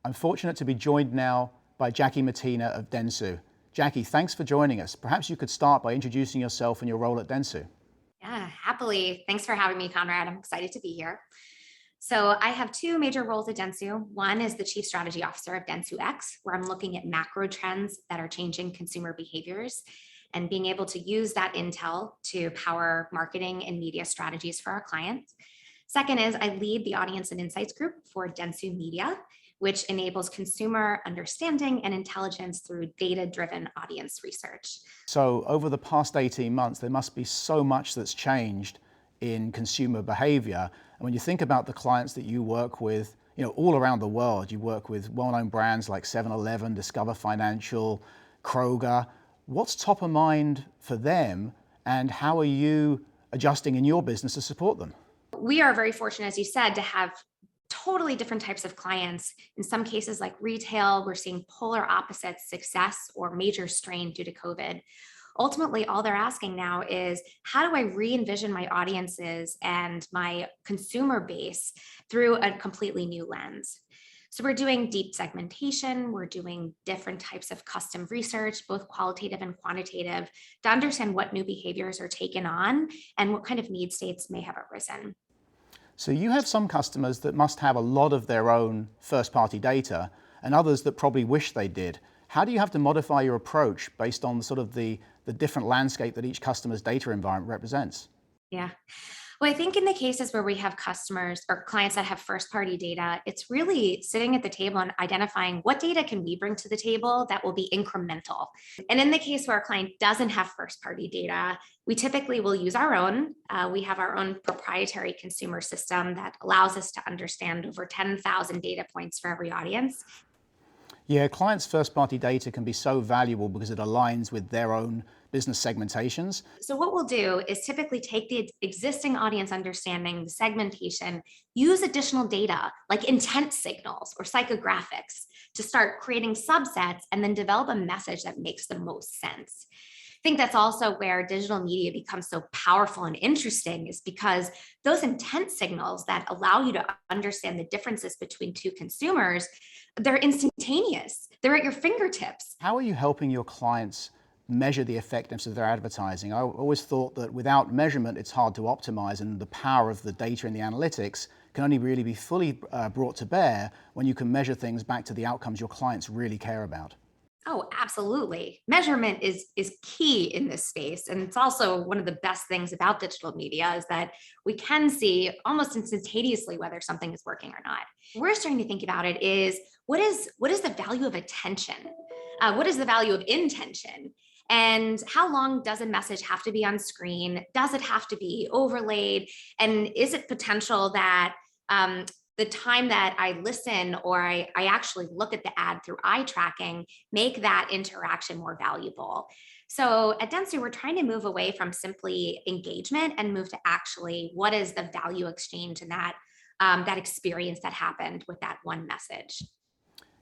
I'm fortunate to be joined now by Jackie Martina of Dentsu. Jackie, thanks for joining us. Perhaps you could start by introducing yourself and your role at Dentsu. Yeah, happily. Thanks for having me, Conrad. I'm excited to be here. So I have two major roles at Dentsu. One is the Chief Strategy Officer of Dentsu X, where I'm looking at macro trends that are changing consumer behaviors and being able to use that intel to power marketing and media strategies for our clients. Second is I lead the Audience and Insights Group for Dentsu Media, which enables consumer understanding and intelligence through data-driven audience research. So over the past 18 months, there must be so much that's changed in consumer behavior. And when you think about the clients that you work with, all around the world, you work with well-known brands like 7-Eleven, Discover Financial, Kroger. What's top of mind for them, and how are you adjusting in your business to support them? We are very fortunate, as you said, to have totally different types of clients. In some cases, like retail, we're seeing polar opposites, success or major strain due to COVID. Ultimately, all they're asking now is how do I re-envision my audiences and my consumer base through a completely new lens? So we're doing deep segmentation, we're doing different types of custom research, both qualitative and quantitative, to understand what new behaviors are taken on and what kind of need states may have arisen. So you have some customers that must have a lot of their own first-party data and others that probably wish they did. How do you have to modify your approach based on sort of the different landscape that each customer's data environment represents? Yeah. Well, I think in the cases where we have customers or clients that have first party data, it's really sitting at the table and identifying what data can we bring to the table that will be incremental. And in the case where a client doesn't have first party data, we typically will use our own. We have our own proprietary consumer system that allows us to understand over 10,000 data points for every audience. Yeah, clients' first-party data can be so valuable because it aligns with their own business segmentations. So what we'll do is typically take the existing audience understanding, the segmentation, use additional data like intent signals or psychographics to start creating subsets and then develop a message that makes the most sense. I think that's also where digital media becomes so powerful and interesting, is because those intent signals that allow you to understand the differences between two consumers, they're instantaneous. They're at your fingertips. How are you helping your clients measure the effectiveness of their advertising? I always thought that without measurement, it's hard to optimize, and the power of the data and the analytics can only really be fully brought to bear when you can measure things back to the outcomes your clients really care about. Oh, absolutely. Measurement is key in this space. And it's also one of the best things about digital media is that we can see almost instantaneously whether something is working or not. We're starting to think about it is what is the value of attention? What is the value of intention? And how long does a message have to be on screen? Does it have to be overlaid? And is it potential that the time that I listen or I actually look at the ad through eye tracking make that interaction more valuable? So at Dentsu, we're trying to move away from simply engagement and move to actually what is the value exchange and that experience that happened with that one message.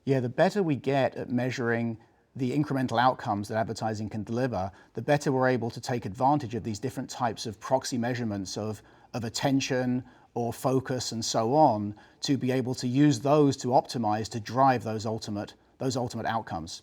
Yeah, the better we get at measuring the incremental outcomes that advertising can deliver, the better we're able to take advantage of these different types of proxy measurements of attention or focus and so on, to be able to use those to optimize, to drive those ultimate outcomes.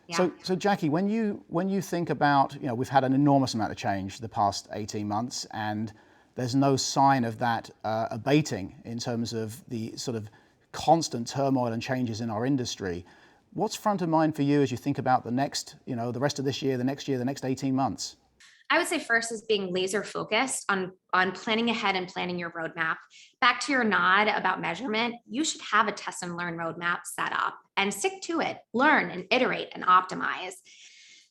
Yeah. So Jackie, when you think about, we've had an enormous amount of change the past 18 months, and there's no sign of that abating in terms of the sort of constant turmoil and changes in our industry. What's front of mind for you as you think about the next, the rest of this year, the next 18 months? I would say first is being laser focused on planning ahead and planning your roadmap. Back to your nod about measurement, you should have a test and learn roadmap set up and stick to it. Learn and iterate and optimize.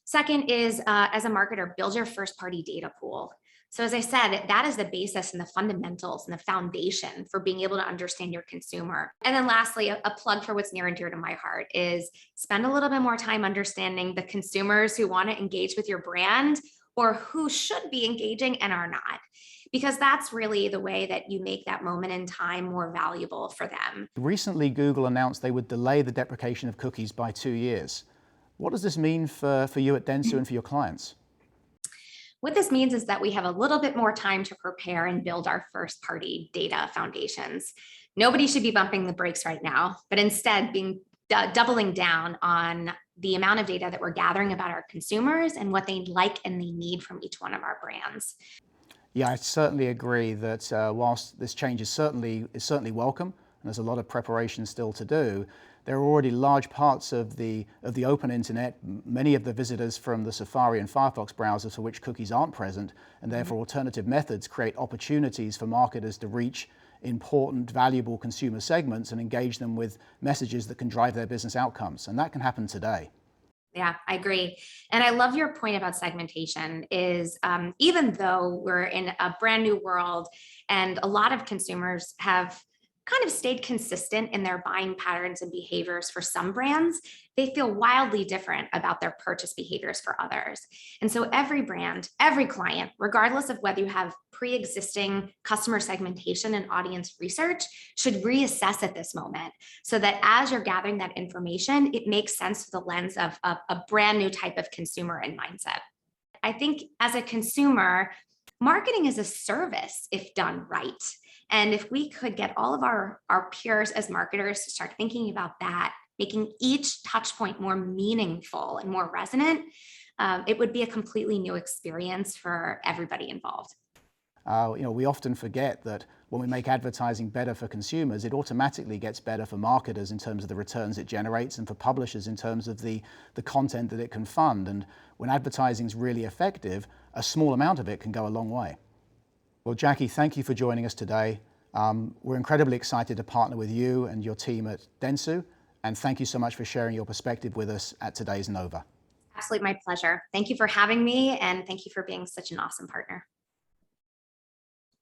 Second is, as a marketer, build your first party data pool. So as I said, that is the basis and the fundamentals and the foundation for being able to understand your consumer. And then lastly, a plug for what's near and dear to my heart is spend a little bit more time understanding the consumers who want to engage with your brand or who should be engaging and are not, because that's really the way that you make that moment in time more valuable for them. Recently, Google announced they would delay the deprecation of cookies by 2 years. What does this mean for you at Dentsu and for your clients? What this means is that we have a little bit more time to prepare and build our first party data foundations. Nobody should be bumping the brakes right now, but instead being doubling down on the amount of data that we're gathering about our consumers and what they like and they need from each one of our brands. Yeah, I certainly agree that whilst this change is certainly welcome, and there's a lot of preparation still to do, there are already large parts of the open internet, many of the visitors from the Safari and Firefox browsers for which cookies aren't present, and therefore alternative methods create opportunities for marketers to reach important, valuable consumer segments and engage them with messages that can drive their business outcomes. And that can happen today. Yeah, I agree. And I love your point about segmentation is even though we're in a brand new world and a lot of consumers have kind of stayed consistent in their buying patterns and behaviors for some brands, they feel wildly different about their purchase behaviors for others. And so every brand, every client, regardless of whether you have pre-existing customer segmentation and audience research, should reassess at this moment so that as you're gathering that information, it makes sense through the lens of a brand new type of consumer and mindset. I think as a consumer, marketing is a service if done right. And if we could get all of our peers as marketers to start thinking about that, making each touch point more meaningful and more resonant, it would be a completely new experience for everybody involved. We often forget that when we make advertising better for consumers, it automatically gets better for marketers in terms of the returns it generates and for publishers in terms of the content that it can fund. And when advertising is really effective, a small amount of it can go a long way. Well, Jackie, thank you for joining us today. We're incredibly excited to partner with you and your team at Dentsu, and thank you so much for sharing your perspective with us at today's Nova. Absolutely my pleasure. Thank you for having me, and thank you for being such an awesome partner.